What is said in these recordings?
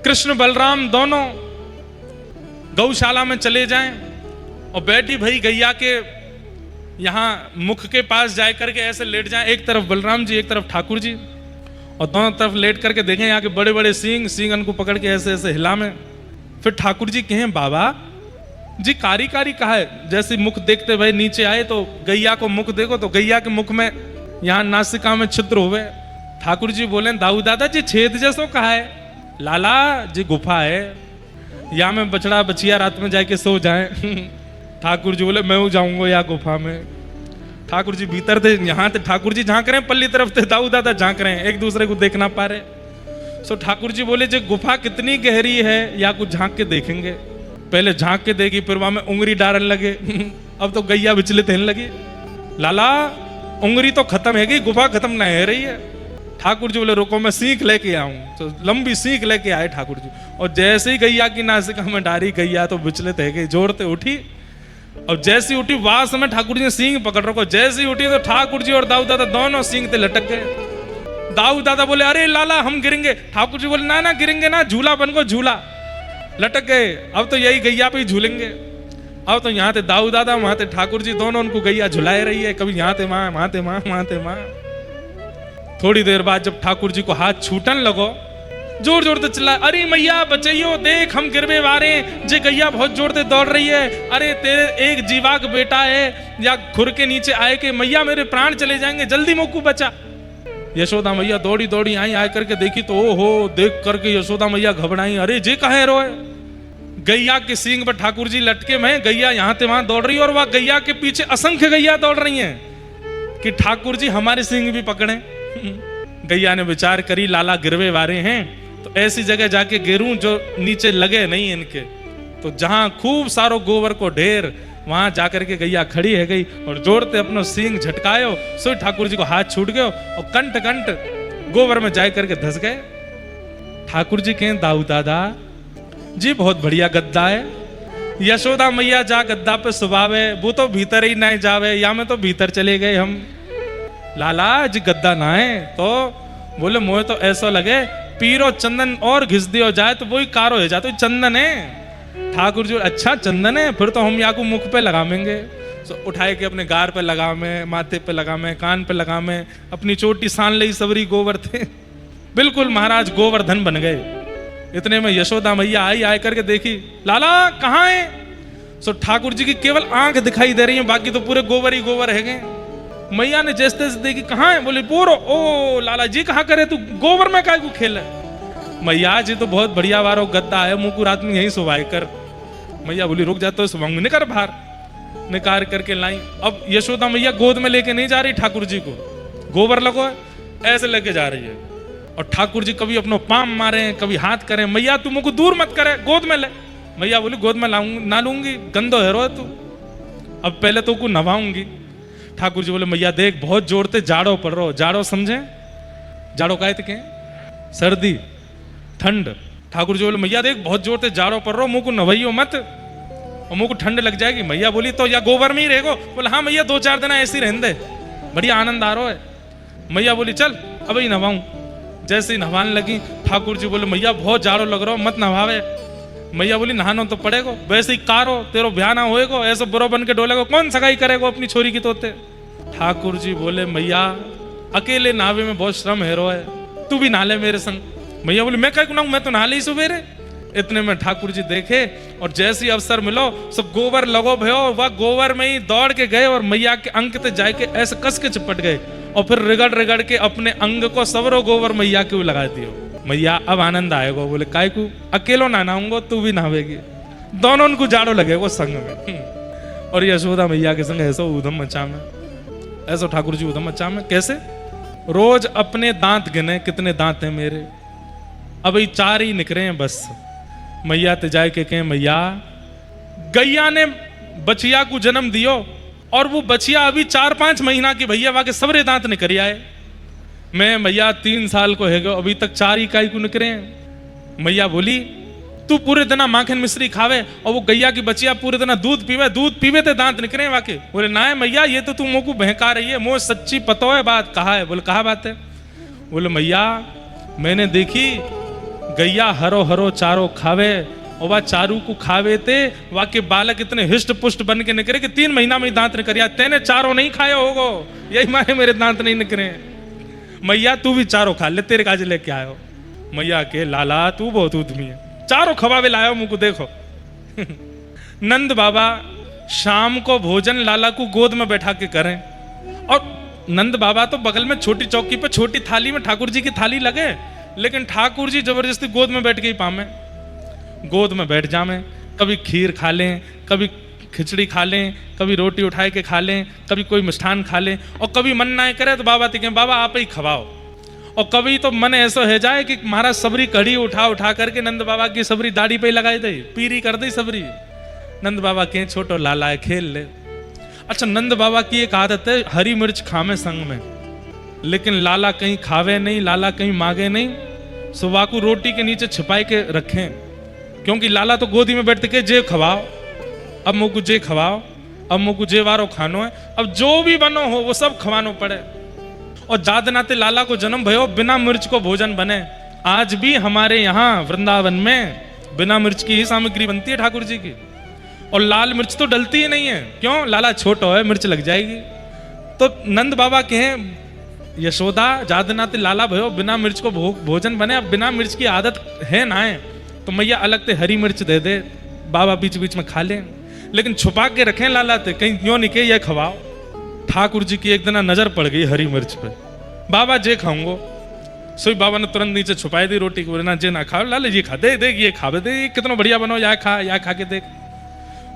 कृष्ण बलराम दोनों गौशाला में चले जाएं और बैठी भई गैया के यहाँ मुख के पास जाए करके ऐसे लेट जाएं, एक तरफ बलराम जी एक तरफ ठाकुर जी, और दोनों तरफ लेट करके देखें यहाँ के बड़े बड़े सींग उनको पकड़ के ऐसे ऐसे हिला में। फिर ठाकुर जी कहें बाबा जी कारी कारी कहा है, जैसे मुख देखते भाई नीचे आए तो गैया को मुख देखो तो गैया के मुख में यहाँ नासिका में छिद्र हुए। ठाकुर जी बोले दाऊ दादा जी छेद जैसो कहा है। लाला जी गुफा है, या में बछड़ा बचिया रात में जाके सो जाए। ठाकुर जी बोले मैं जाऊंगा या गुफा में। ठाकुर जी भीतर थे, यहाँ थे ठाकुर जी झांक रहे हैं, पल्ली तरफ थे दाऊ दादा झांक रहे हैं, एक दूसरे को देख ना पा रहे। सो ठाकुर जी बोले जो गुफा कितनी गहरी है या कुछ झांक के देखेंगे। पहले झांक के देखी, फिर वहां में उंगली डालने लगे। अब तो गैया विचलित होने लगी। लाला उंगली तो खत्म है गई, गुफा खत्म ना है रही है। ठाकुर जी बोले रुको मैं सीख लेके आऊं। तो लंबी सीख लेके आए ठाकुर जी, और जैसे ही गैया की नासिका में डारी, गैया तो विचलित है गई, जोरते उठी, और जैसी उठी वहां समय ठाकुर जी ने सींग पकड़ रखो। जैसी उठी तो ठाकुर जी और दाऊ दादा दोनों सींग ते लटक गए। दाऊ दादा बोले अरे लाला हम गिरेंगे। ठाकुर जी बोले ना गिरेंगे ना, झूला बन को झूला। लटक गए। अब तो यही गैया पे ही झूलेंगे। अब तो यहाँ थे दाऊ दादा, वहां थे ठाकुर जी, दोनों उनको गैया झुलाए रही है, कभी यहाँ थे माँ, वहां थे माँ, वहां थे माँ। थोड़ी देर बाद जब ठाकुर जी को हाथ छूटन लगो, जोर जोर से चिल्लाए अरे मैया बचाइयो, देख हम गिरवे वारे, जे गैया बहुत जोर से दौड़ रही है। अरे तेरे एक जीवा का बेटा है या खुर के नीचे आए के मैया मेरे प्राण चले जाएंगे, जल्दी मोकू बचा। यशोदा मैया दौड़ी दौड़ी आई, आए करके देखी तो ओहो, देख करके यशोदा मैया घबराई, अरे जे कहे रोए। गैया के सींग पर ठाकुर जी लटके में, गैया यहाँ से वहां दौड़ रही है, और वह गैया के पीछे असंख्य गैया दौड़ रही हैं कि ठाकुर जी हमारे सींग भी पकड़े। गैया ने विचार करी लाला गिरवे वारे हैं तो ऐसी जगह जाके गिरूं जो नीचे लगे नहीं इनके। तो जहां खूब सारो गोबर को ढेर, वहां जाकर के गैया खड़ी है गई, और जोड़ते अपनो सींग झटकायो, सो ठाकुर जी को हाथ छूट गयो और कंट कंट गोबर में जाए करके धस गए। ठाकुर जी कहें दाऊ दादा जी बहुत बढ़िया गद्दा है। यशोदा मैया जा गद्दा पे सुबावे, वो तो भीतर ही नहीं जावे, या में तो भीतर चले गए हम। लाला जी गद्दा ना है। तो बोले मोहे तो ऐसा लगे पीरो चंदन और घिस दियो जाए तो वही कारो हो जाए, तो चंदन है। ठाकुर जी अच्छा चंदन है, फिर तो हम या को मुख पे लगावेंगे। तो उठाए के अपने गार पे लगावे, माथे पे लगावे, कान पे लगावे, अपनी चोटी सान ले सबरी गोबर थे। बिल्कुल महाराज गोवर्धन बन गए। इतने में यशोदा मैया आई, आए करके देखी लाला कहाँ है। सो ठाकुर जी की केवल आंख दिखाई दे रही है, बाकी तो पूरे गोबर ही गोबर है गए। मैया ने जैसे तैसे देखी कहाँ है, बोले बोरो। ओ लाला जी कहाँ करे तू, गोबर में काय को खेल है। मैया जी तो बहुत बढ़िया वारो गद्दा है, मुंह को रात में यही सुवाई कर। मैया बोली रुक जा तो सुबह निकर बाहर। निकार करके लाई। अब यशोदा मैया गोद में लेके नहीं जा रही ठाकुर जी को, गोबर लगो ऐसे लेके जा रही है। और ठाकुर जी कभी अपनो पाम मारे, कभी हाथ करें, मैया तू मुझको दूर मत करे, गोद में ले। मैया बोली गोद में ना लूंगी, गंदो है रो तू, अब पहले तो को नवाऊंगी। ठाकुर जी बोले मैया देख बहुत जोर से जाड़ो पड़ रहा हो। जाड़ो समझे, जाड़ो का के सर्दी ठंड। ठाकुर जी बोले मैया देख बहुत जोर से जाड़ो पड़ रहा हो, मुंह को नवाइयो मत और मुंह को ठंड लग जाएगी। मैया बोली तो या गोबर में ही रहेगो। बोले हाँ मैया 2-4 दिन ऐसे ही रहने दे, बढ़िया आनंद आ रहा है। मैया बोली चल अब ही नवाऊं। जैसे ही नहाने लगी, ठाकुर जी बोले मैया बहुत जाड़ो लग रहा हो, मत नहावे। मैया बोली नहानो तो पड़ेगो, वैसे ही कारो तेरो ब्याह ना होएगो, ऐसे बुरो बन के डोलेगो, कौन सगाई करेगो अपनी छोरी की तोते। ठाकुर जी बोले मैया अकेले नहावे में बहुत श्रम है रो है, तू भी नहा ले मेरे संग। मैया बोली मैं क्या गुनाहूं, मैं तो नहा ली सुबेरे। इतने में ठाकुर जी देखे और जैसी अवसर मिलो सब गोबर लगो भयो, वह गोबर में ही दौड़ के गए और मैया के अंक ते जाके ऐसे कस के चिपट गए, और फिर रिगड़ के अपने अंग को सबरो गोबर मैया के लगा दियो। मैया अब आनंद आएगा। बोले काय को अकेलो ना नहाऊंगो, तू भी नहावेगी, दोनों उनको जाड़ो लगेगा संग में। और यशोदा मैया के संग ऐसा उधम मचा में, ऐसा ठाकुर जी उधम मचा में। कैसे रोज अपने दांत गिने, कितने दांत हैं मेरे, अब 4 ही निकले हैं बस। मैया ते जाए के कहें मैया गैया ने बचिया को जन्म दियो, और वो बचिया अभी 4-5 महीना की भैया वाके सबरे दांत निकल आए। मैं मैया 3 साल को है गो, अभी तक 4 इकाई को निकले हैं। मैया बोली तू पूरे दिन माखन मिश्री खावे और वो गैया की बचिया पूरे दिन दूध पीवे ते दांत निकले वाके। बोले ना है मैया ये तो तू मुँह को बहका रही है, मुँह सच्ची पतो है बात, कहा है। बोले कहा बात है। बोले मैया मैंने देखी गैया हरो हरो चारो खावे, और वह चारू को खावे थे, वह के बालक इतने हिष्ट पुष्ट बन के निकले कि 3 महीना में दांत निकरिया। तेने चारों नहीं खाया होगो, यही माने मेरे दांत नहीं निकले। मैया तू भी चारों खा ले, तेरे काज लेके आयो। मैया के लाला तू बहुत उद्यमी है, चारों खवावे लायो मुझको देखो। नंद बाबा शाम को भोजन लाला को गोद में बैठा के करें, और नंद बाबा तो बगल में छोटी चौकी पे छोटी थाली में ठाकुर जी की थाली लगे, लेकिन ठाकुर जी जबरदस्ती गोद में बैठ के ही पामे, गोद में बैठ जामे। कभी खीर खा लें, कभी खिचड़ी खा लें, कभी रोटी उठाए के खा लें, कभी कोई मिष्ठान खा लें, और कभी मन ना करे तो बाबा कहें बाबा आप ही खवाओ। और कभी तो मन ऐसा हो जाए कि महाराज सबरी कढ़ी उठा उठा करके नंद बाबा की सबरी दाढ़ी पे लगाई दे, पीरी कर दी सबरी। नंद बाबा के छोटो लाला है, खेल ले। अच्छा, नंद बाबा की एक आदत है हरी मिर्च खावे संग में, लेकिन लाला कहीं खावे नहीं, लाला कहीं मांगे नहीं। सुबह को रोटी के नीचे छिपाई के रखें, क्योंकि लाला तो गोदी में बैठ के जे खवाओ, अब मुझको जे खवाओ, अब मुझको जे वारो खानो है, अब जो भी बनो हो वो सब खवानो पड़े। और जादनाते लाला को जन्म भयो बिना मिर्च को भोजन बने। आज भी हमारे यहाँ वृंदावन में बिना मिर्च की ही सामग्री बनती है ठाकुर जी की, और लाल मिर्च तो डलती ही नहीं है। क्यों? लाला छोटा है, मिर्च लग जाएगी। तो नंद बाबा कहें यशोदा जादनाते लाला भयो बिना मिर्च को भोजन बने। अब बिना मिर्च की आदत है ना है, तो मैया अलग से हरी मिर्च दे दे, बाबा बीच बीच में खा लें, लेकिन छुपा के रखें लाला ते, कहीं क्यों नहीं के ये खवाओ। ठाकुर जी की एक दिन नजर पड़ गई हरी मिर्च पे, बाबा जे खाऊंगो। सोई बाबा ने तुरंत नीचे छुपाई दी रोटी को, ना जे ना खाओ, लाला ये खा दे, देख ये खावे दे, कितना बढ़िया बनो, या खा के देख।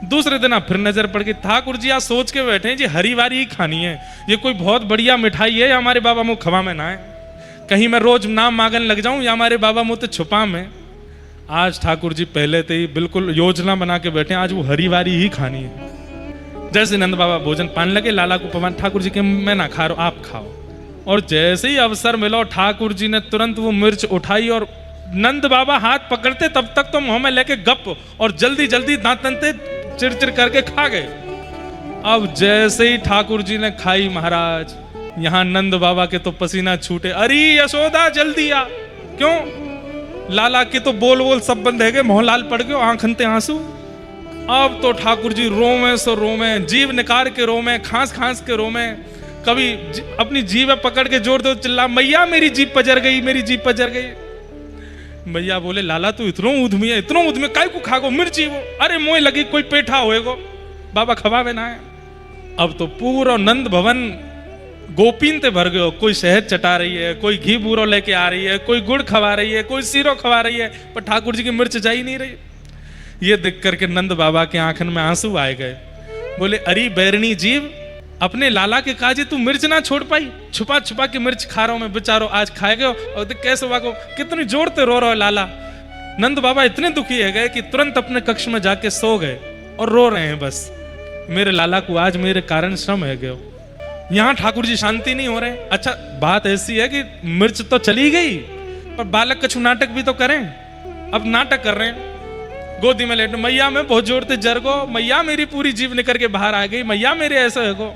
दूसरे दिन फिर नजर पड़ गई, ठाकुर जी आज सोच के बैठे हैं जी हरी वारी ही खानी है, ये कोई बहुत बढ़िया मिठाई है, हमारे बाबा मुँह खवा में ना है, कहीं मैं रोज नाम मांगन लग जाऊं या हमारे बाबा मुँह तो छुपा में। आज ठाकुर जी पहले से ही बिल्कुल योजना बना के बैठे, आज वो हरी वारी ही खानी है। जैसे नंद बाबा भोजन पाने लगे, लाला को पवन, ठाकुर जी के मैं ना खा रहा, आप खाओ। और जैसे ही अवसर मिला, ठाकुर जी ने तुरंत वो मिर्च उठाई, और नंद बाबा हाथ पकड़ते तब तक तो मुंह में लेके गप, और जल्दी जल्दी दांत दंते चिरचिर करके खा गए। अब जैसे ही ठाकुर जी ने खाई महाराज, यहां नंद बाबा के तो पसीना छूटे, अरे यशोदा जल्दी आ। क्यों? लाला के तो बोल बोल सब बंद है गए, मोहनलाल पड़ गए, आंखनते आंसू। अब तो ठाकुर जी रोवे सो रोवे, जीव निकाल के रोवे, खांस खांस के रोवे, कभी अपनी जीभ पकड़ के जोर दो चिल्ला, मैया मेरी जीभ पजर गई, मेरी जीभ पजर गई। मैया बोले लाला तू इतनो उधमी है, इतनो उधमी काय को खागो मिर्ची वो, अरे मोय लगी कोई पेठा होएगो, बाबा खवावे ना है। अब तो पूरा नंद भवन गोपीन ते भर गयो, कोई शहद चटा रही है, कोई घी बूरो लेके आ रही है, कोई गुड़ खवा रही है, कोई सीरो खवा रही है, पर ठाकुर जी की मिर्च जा ही नहीं रही। ये देख करके नंद बाबा के आंखन में आंसू आए गए। बोले अरे बैरनी जीव, अपने लाला के काजे तू मिर्च ना छोड़ पाई, छुपा छुपा के मिर्च खा रहा हूं मैं, बेचारो आज खाए गए, और कैसे वाको कितनी जोर से रो रहा है लाला। नंद बाबा इतने दुखी है गए कि तुरंत अपने कक्ष में जाके सो गए और रो रहे हैं, बस मेरे लाला को आज मेरे कारण श्रम है गयो। यहाँ ठाकुर जी शांति नहीं हो रहे। अच्छा बात ऐसी है कि मिर्च तो चली गई, पर बालक कछु नाटक भी तो करें। अब नाटक कर रहे हैं, गोदी में लेट, मैया मैं बहुत जोर से जर गो, मैया मेरी पूरी जीभ निकल के बाहर आ गई, मैया मेरे ऐसा है गो।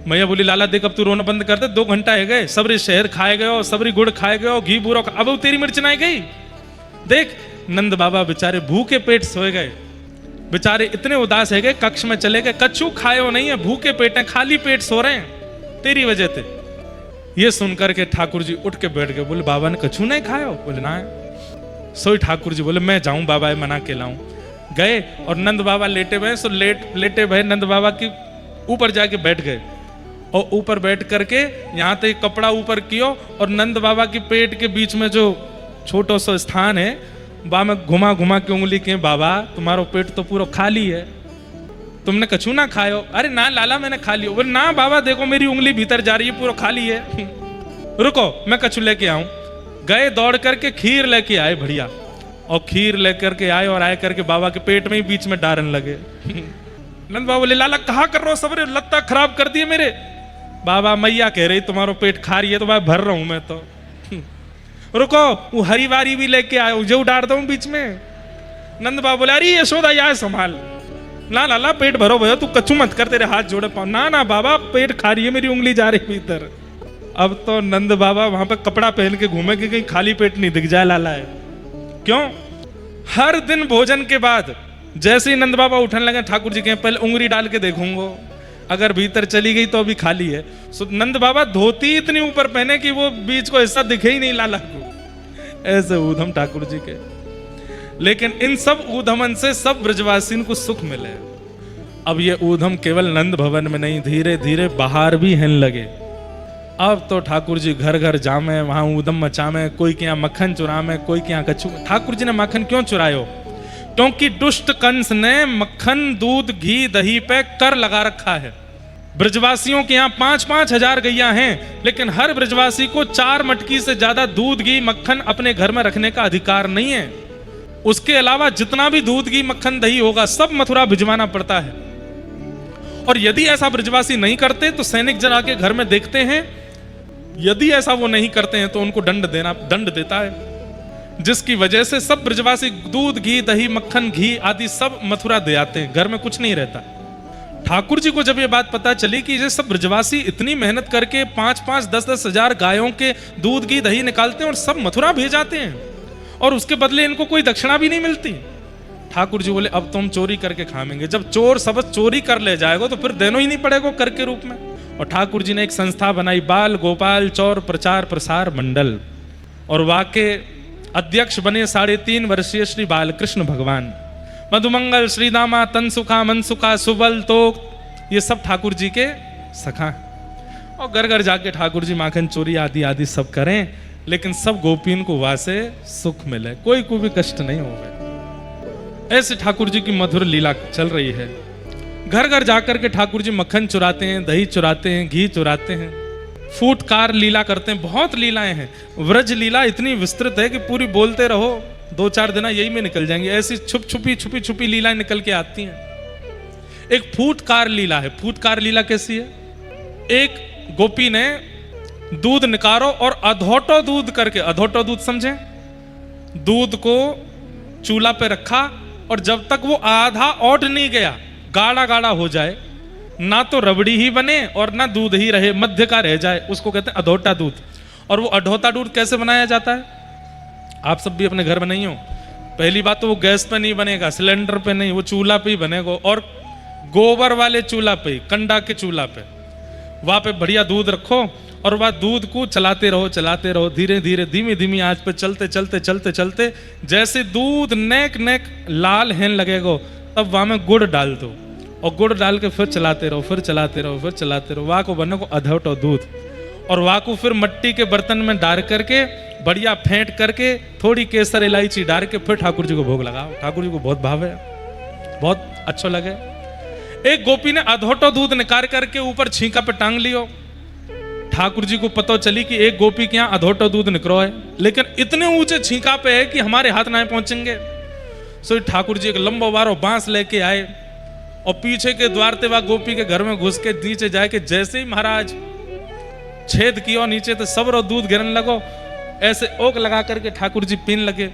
मैया बोली लाला देख अब तू रोना बंद कर दे, 2 घंटा है गए, सबरी शहर खाए गए, सबरी गुड़ खाए गए, घी बूरो, अब तेरी मिर्च ना गई। देख नंद बाबा बेचारे भूखे पेट सोए गए, बेचारे इतने उदास है गए, कक्ष में चले गए, कछु खाए हो नहीं है, भूखे पेट है, खाली पेट सो रहे हैं तेरी वजह से। ये सुनकर के ठाकुर जी उठ के बैठ गए, बोले बाबा ने कछु नहीं खाया हो? बोले ना। सोई ठाकुर जी बोले मैं जाऊं बाबा मना के लाऊं। गए और नंद बाबा लेटे भय, सो लेटे भय नंद बाबा के ऊपर जाके बैठ गए, और ऊपर बैठ करके यहाँ तक कपड़ा ऊपर कियो, और नंद बाबा के पेट के बीच में जो छोटा सा स्थान है, बा में घुमा घुमा के उंगली के, बाबा तुम्हारा पेट तो पूरा खाली है, तुमने कछु ना खायो? अरे ना लाला मैंने खा लियो। बोले ना बाबा देखो मेरी उंगली भीतर जा रही है, पूरा खाली है। रुको मैं कछु लेके आऊं। गए दौड़ करके खीर लेके आए बढ़िया, और खीर लेकर के आए, और आए करके बाबा के पेट में ही बीच में डारन लगे। नंद बाबा बोले लाला कहा कर रहे हो, सबरे लत्ता खराब कर दिए मेरे। बाबा मैया कह रही तुम्हारा पेट खा रही है, तो मैं भर रहा हूं मैं तो। रुको वो हरी वारी भी लेके आए, जो डाल दो बीच में। नंद बाबा बोले अरे यशोदा यार संभाल, ना लाला पेट भरो भयो, तू कछु मत कर, तेरे हाथ जोड़े पाओ। ना ना बाबा पेट खा रही है, मेरी उंगली जा रही भीतर। अब तो नंद बाबा वहां पे कपड़ा पहन के घूमे कि कहीं खाली पेट नहीं दिख जाए लाला है। क्यों? हर दिन भोजन के बाद जैसे ही नंद बाबा उठने लगे, ठाकुर जी कहे पहले उंगली डाल के देखूंगा, अगर भीतर चली गई तो अभी खाली है। सो नंद बाबा धोती इतनी ऊपर पहने कि वो बीच को हिस्सा दिखे ही नहीं लाला को। ऐसे ऊधम ठाकुर जी के। लेकिन इन सब ऊधमन से सब ब्रजवासियों को सुख मिले। अब ये ऊधम केवल नंद भवन में नहीं, धीरे धीरे बाहर भी हैं लगे। अब तो ठाकुर जी घर घर जामे, वहां ऊधम मचामे, कोई के यहाँ मक्खन चुरामे, कोई के यहाँ कछु। ठाकुर जी ने मक्खन क्यों चुरायो? क्योंकि दुष्ट कंस ने मक्खन, दूध, घी, दही पे कर लगा रखा है। ब्रजवासियों के यहाँ 5-5 हजार गैया हैं, लेकिन हर ब्रजवासी को 4 मटकी से ज्यादा दूध, घी, मक्खन अपने घर में रखने का अधिकार नहीं है। उसके अलावा जितना भी दूध, घी, मक्खन, दही होगा सब मथुरा भिजवाना पड़ता है। और यदि ऐसा ब्रजवासी नहीं करते तो सैनिक जन आके घर में देखते हैं, यदि ऐसा वो नहीं करते हैं तो उनको दंड देता है। जिसकी वजह से सब ब्रजवासी दूध, घी, दही, मक्खन, घी आदि सब मथुरा दे आते हैं, घर में कुछ नहीं रहता। ठाकुर जी को जब ये बात पता चली कि ये सब ब्रजवासी इतनी मेहनत करके 5-5, 10-10 हजार गायों के दूध, घी, दही निकालते हैं और सब मथुरा भेजाते हैं, और उसके बदले इनको कोई दक्षिणा भी नहीं मिलती। ठाकुर जी बोले अब तुम चोरी करके खाएंगे। जब चोर सब चोरी कर ले जाएगा तो फिर देना ही नहीं पड़ेगा कर के रूप में। और ठाकुर जी ने एक संस्था बनाई, बाल गोपाल चौर प्रचार प्रसार मंडल, और वाके अध्यक्ष बने 3.5 वर्षीय श्री बालकृष्ण भगवान। मधुमंगल, श्रीदामा, तनसुखा, मनसुखा, सुबल, तोक, ये सब ठाकुर जी के सखा। और घर घर जाके ठाकुर जी माखन चोरी आदि आदि सब करें, लेकिन सब गोपियों को वहां से सुख मिले, कोई को भी कष्ट नहीं होगा। ऐसे ठाकुर जी की मधुर लीला चल रही है। घर घर जाकर के ठाकुर जी मक्खन चुराते हैं, दही चुराते हैं, घी चुराते हैं, फूटकार लीला करते हैं। बहुत लीलाएं हैं। व्रज लीला इतनी विस्तृत है कि पूरी बोलते रहो 2-4 दिन यही में निकल जाएंगे। ऐसी छुपी छुपी लीलाएं निकल के आती हैं। एक फूटकार लीला है। फूटकार लीला कैसी है? एक गोपी ने दूध निकारो और अधोटो दूध करके, अधोटो दूध समझे, दूध को चूल्हा पे रखा और जब तक वो आधा ओट नहीं गया, गाढ़ा गाढ़ा हो जाए, ना तो रबड़ी ही बने और ना दूध ही रहे, मध्य का रह जाए, उसको कहते हैं अधोटा दूध। और वो अधोटा दूध कैसे बनाया जाता है? आप सब भी अपने घर में नहीं हो। पहली बात तो वो गैस पे नहीं बनेगा, सिलेंडर पे नहीं, वो चूल्हा पे ही बनेगा, और गोबर वाले चूल्हा पे, कंडा के चूल्हा पे, वहां पे बढ़िया दूध रखो और वह दूध को चलाते रहो धीरे धीरे धीमी धीमी आंच पे चलते चलते जैसे दूध नेक नेक लाल हेन लगेगा, तब वहां में गुड़ डाल दो और गुड़ डाल के फिर चलाते रहो, वाह को बने को अधोटो दूध। और वाह को फिर मिट्टी के बर्तन में डाल करके बढ़िया फेंट करके थोड़ी केसर इलायची डाल के फिर ठाकुर जी को भोग लगाओ। ठाकुर जी को बहुत भावे, बहुत अच्छा लगे। एक गोपी ने अधोटो दूध निकाल करके ऊपर छींका पे टांग लियो। ठाकुर जी को पता चली कि एक गोपी के यहाँ अधोटो दूध निकलो है, लेकिन इतने ऊंचे छींका पे है कि हमारे हाथ ना पहुंचेंगे। सो ठाकुर जी एक लंबा बारो बांस लेके आए और पीछे के द्वार ते वह गोपी के घर में घुस के नीचे जाके जैसे ही महाराज छेद किया नीचे तो सब रो दूध गिरने लगो। ऐसे ओक लगा करके ठाकुर जी पीने लगे।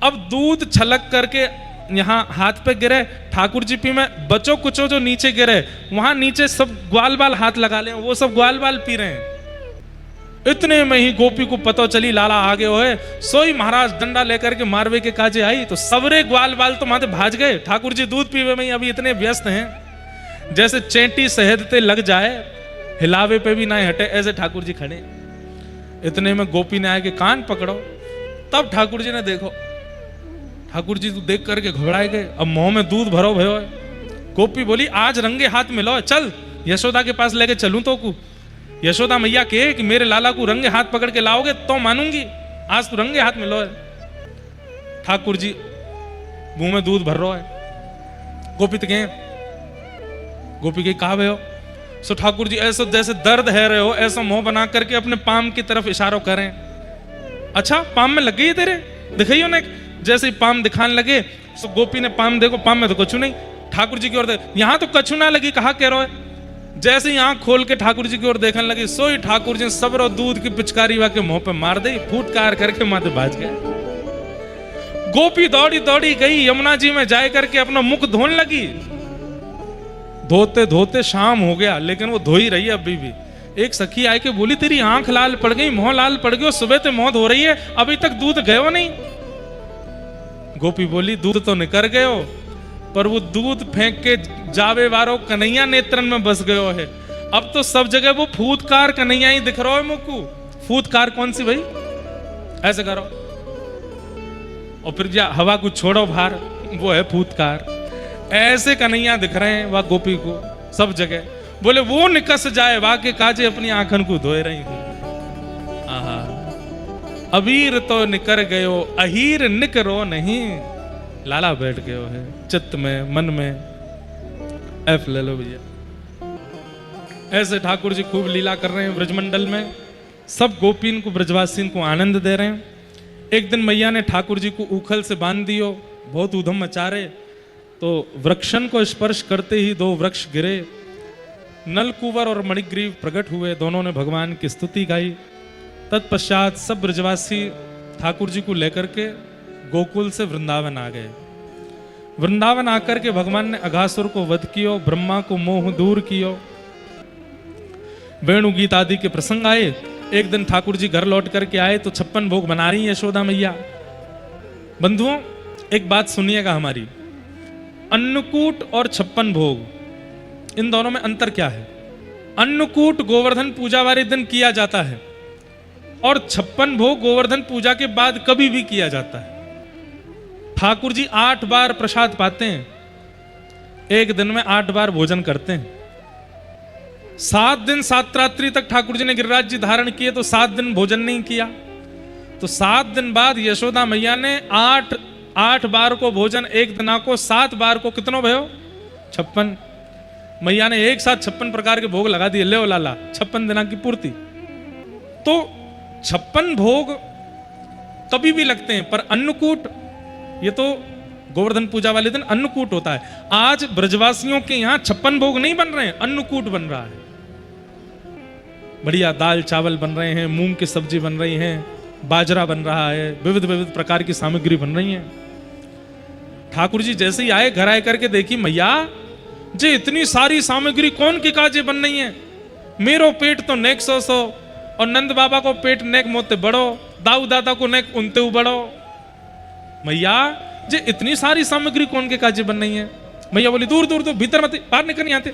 अब दूध छलक करके यहाँ हाथ पे गिरे, ठाकुर जी पी में बचो कुचो जो नीचे गिरे, वहां नीचे सब ग्वाल बाल हाथ लगा ले, वो सब ग्वाल बाल पी रहे हैं। इतने में ही गोपी को पता चली लाला आगे होए, सोई महाराज डंडा लेकर के मारवे के काजे आई तो सबरे ग्वाल बाल तो माथे भाज गए। ठाकुर जी दूध पीवे में ही अभी इतने व्यस्त हैं, जैसे चेंटी शहदते लग जाए, हिलावे पे भी ना हटे, ऐसे ठाकुर जी खड़े। इतने में गोपी ने आए कि कान पकड़ो। तब ठाकुर जी ने देखो, ठाकुर जी तो देख करके घबराए गए। अब मुंह में दूध भरो भयो है। गोपी बोली आज रंगे हाथ मिलो, चल यशोदा के पास लेके चलूं तो को। यशोदा मैया के कि मेरे लाला को रंगे हाथ पकड़ के लाओगे तो मानूंगी, आज तो रंगे हाथ मिलो है। ठाकुर जी मुंह में दूध भर रहा है। गोपी तो कहे, गोपी के कहा भयो। सो ठाकुर जी ऐसा जैसे दर्द है रहे हो ऐसा मुंह बना करके अपने पाम की तरफ इशारा करें। अच्छा पाम में लग गई तेरे, दिखाइयो ना। जैसे ही पाम दिखाने लगे तो गोपी ने पाम देखो, पाम में तो कछु नहीं। ठाकुर जी की ओर देख, यहां तो कछु ना लगी, कहा कह रहा है। जैसे ही आंख खोल के ठाकुर जी की ओर देखने लगी, सोई ठाकुर जी सबरो दूध की पिचकारी वा के मुंह पे मार दी, फूटकार करके माथे भाज गए। गोपी दौड़ी दौड़ी गई यमुना जी में जाए करके अपना मुख धोने लगी। धोते धोते शाम हो गया, लेकिन वो धो ही रही है अभी भी। एक सखी आए के बोली तेरी आंख लाल पड़ गई, मुंह लाल पड़ गई, सुबह से मौत हो रही है, अभी तक दूध गयो नहीं। गोपी बोली दूध तो निकर गयो, पर वो दूध फेंक के जावे वारो कन्हैया नेत्रन में बस गयो है। अब तो सब जगह वो फूतकार कन्हैया ही दिख रहा है मुक्कू। फूतकार कौन सी भाई? ऐसे करो और फिर जा हवा को छोड़ो बाहर, वो है फूतकार। ऐसे कन्हैया दिख रहे हैं वह गोपी को सब जगह। बोले वो निकस जाए वाके काजे अपनी आंखन को धोए रही हूं। आहा, अबीर तो निकर गयो अहीर निकरो नहीं, लाला बैठ गयो है चित्त में मन में। एफ ले लो भैया। ऐसे ठाकुर जी खूब लीला कर रहे हैं ब्रजमंडल में, सब गोपीन को ब्रजवासीन को आनंद दे रहे हैं। एक दिन मैया ने ठाकुर जी को उखल से बांध दियो, बहुत उधम मचा रहे, तो वृक्षन को स्पर्श करते ही दो वृक्ष गिरे। नलकुवर और मणिग्रीव प्रकट हुए, दोनों ने भगवान की स्तुति गाई। तत्पश्चात सब ब्रजवासी ठाकुर जी को लेकर के गोकुल से वृंदावन आ गए। वृंदावन आकर के भगवान ने अघासुर को वध कियो, ब्रह्मा को मोह दूर कियो। वेणु गीत आदि के प्रसंग आए। एक दिन ठाकुर जी घर लौट करके आए तो 56 भोग बना रही यशोदा मैया। बंधुओं एक बात सुनिएगा हमारी, अन्नकूट और 56 भोग इन दोनों में अंतर क्या है? अन्नकूट गोवर्धन पूजा वाले दिन किया जाता है और 56 भोग गोवर्धन पूजा के बाद कभी भी किया जाता है। ठाकुर जी 8 बार प्रसाद पाते हैं, एक दिन में 8 बार भोजन करते हैं। 7 दिन 7 रात्रि तक ठाकुर जी ने गिरिराज जी धारण किए तो 7 दिन भोजन नहीं किया। तो 7 दिन बाद यशोदा मैया ने 8 बार को भोजन, एक दिना को 7 बार को कितनों भयो? 56। मैया ने एक साथ 56 प्रकार के भोग लगा दिए, ले लाला 56 दिना की पूर्ति। तो 56 भोग कभी भी लगते हैं, पर अन्नकूट ये तो गोवर्धन पूजा वाले दिन अन्नकूट होता है। आज ब्रजवासियों के यहाँ 56 भोग नहीं बन रहे हैं, अन्नकूट बन रहा है। बढ़िया दाल चावल बन रहे हैं, मूंग की सब्जी बन रही है, बाजरा बन रहा है, विविध विविध प्रकार की सामग्री बन रही है। ठाकुर जी जैसे ही आए, घर आए करके देखी मैया जे इतनी सारी सामग्री कौन के काजे बन रही है? मेरो पेट तो नेक 100 और नंद बाबा को पेट नेक मोते बड़ो, दाऊ दादा को नेक उनते बड़ो। मैया जे इतनी सारी सामग्री कौन के काजे बन रही है? मैया बोली दूर दूर तो भीतर मत, बाहर निकल नहीं आते।